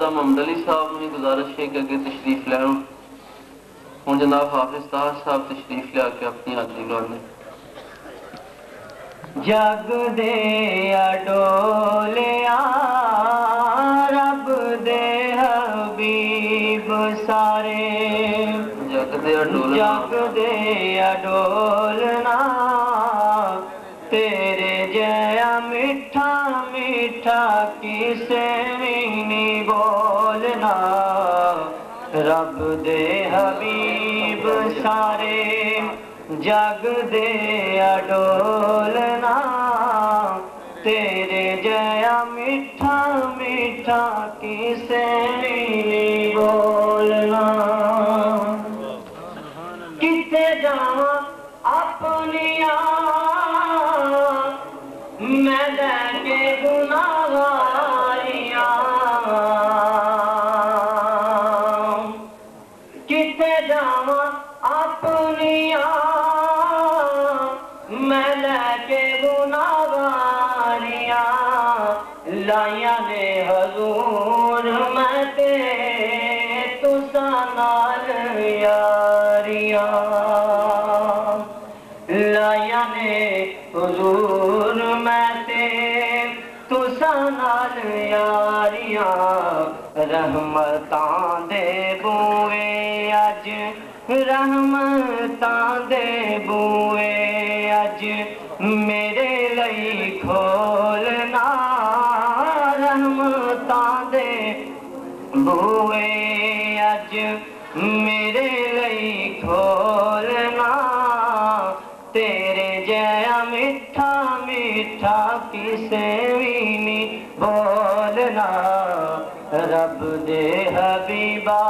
खाजा मोहम्मद अली साहब ने गुजारिश है कि अगे तशरीफ लैन। हुण जनाब हाफिज ताहर साहब तशरीफ लिया के अपनी हाजिरी लौने। जग दे अडोलिया रब दे हबीब सारे, जग दे अडोलना तेरे जया मीठा मीठा किसे भी नहीं बोलना। रब दे हबीब सारे जग दे अडोलना तेरे जया मीठा मीठा किसे नहीं बोलना। किते जावा अपनिया मैं लैके गुनाहगारियां, किते जावा अपनिया मैं लैके गुनाहगारियां। लाइया ने हजूर मैं ते तुसा नाल यारियां, लाइया ने हुजूर मैं ते तुसा नाल यारियां। रहमतां दे बूए अज, रहमतां दे बूए अज मेरे लई खोलना। रहमतां दे बूए अज मेरे लई खोलना तेरे जया मीठा मीठा किसे भी नहीं बोलना। रब दे हबीबा